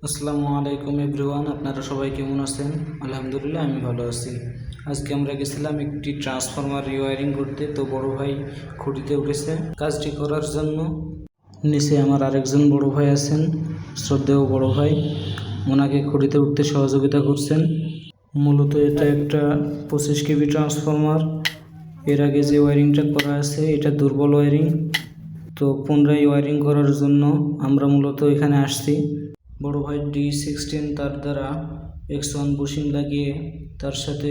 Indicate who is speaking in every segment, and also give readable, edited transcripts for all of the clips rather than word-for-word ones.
Speaker 1: আসসালামু আলাইকুম এভরিওয়ান, আপনারা সবাই কেমন আছেন? আলহামদুলিল্লাহ আমি ভালো আছি। আজকে আমরা গেছিলাম একটি ট্রান্সফরমার রিওয়ারিং করতে। তো বড় ভাই খুঁটিতে উঠেছে কাজটি করার জন্য। নিচে আমার আরেকজন বড় ভাই আছেন, শ্রদ্ধেয় বড় ভাই, ওনাকে খুঁটিতে উঠতে সহযোগিতা করছেন। মূলত এটা একটা 25 কেভি ট্রান্সফরমার। এর আগে যে ওয়ারিংটা করা আছে এটা দুর্বল ওয়ারিং। তো পুনরায় ওয়ারিং করার জন্য আমরা মূলত এখানে আসছি। বড় ভাই D16 তার দ্বারা X1 বুশিং লাগিয়ে তার সাথে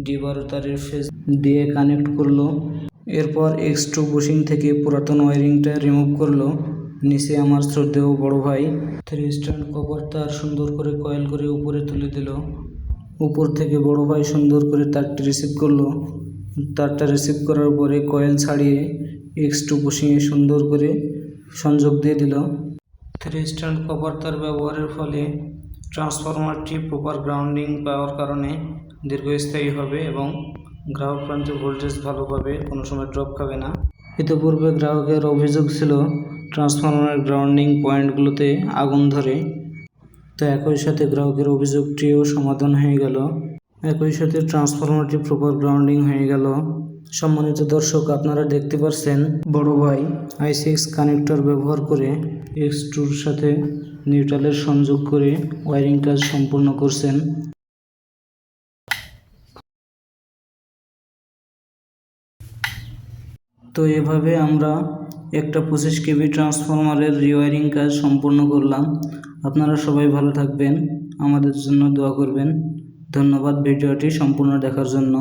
Speaker 1: D12 তারের ফেজ দিয়ে কানেক্ট করলো। এরপর X2 বুশিং থেকে পুরাতন ওয়ারিংটা রিমুভ করলো। নিচে আমার শ্রদ্ধেয় বড় ভাই 3 স্ট্যান্ড কপার তার সুন্দর করে কয়েল করে উপরে তুলে দিল। উপর থেকে বড় ভাই সুন্দর করে তারটি রিসিভ করলো। তারটা রিসিভ করার পরে কয়েল ছাড়িয়ে X2 বুশিংয়ে সুন্দর করে সংযোগ দিয়ে দিল। 3 স্ট্যান্ড কপার তার ব্যবহারের ফলে ট্রান্সফরমারটি প্রপার গ্রাউন্ডিং পাওয়ার কারণে দীর্ঘস্থায়ী হবে এবং গ্রাহক প্রান্তে ভোল্টেজ ভালো পাবে, কোনো সময় ড্রপ খাবে না। ইতিপূর্বে গ্রাহকের অভিযোগ ছিল ট্রান্সফরমারের গ্রাউন্ডিং পয়েন্টগুলোতে আগুন ধরে। তো একই সাথে গ্রাহকের অভিযোগটিও সমাধান হয়ে গেল। একই সাথে ট্রান্সফরমারটি প্রপার গ্রাউন্ডিং হয়ে গেল। সম্মানিত দর্শক, আপনারা দেখতে পাচ্ছেন বড় ভাই I6 কানেক্টর ব্যবহার করে X2-র সাথে নিউট্রালের সংযোগ করে ওয়ারিং কাজ সম্পূর্ণ করছেন। তো এভাবে আমরা একটা 25 কেভি ট্রান্সফরমারের রিওয়ারিং কাজ সম্পূর্ণ করলাম। আপনারা সবাই ভালো থাকবেন, আমাদের জন্য দোয়া করবেন। ধন্যবাদ ভিডিওটি সম্পূর্ণ দেখার জন্য।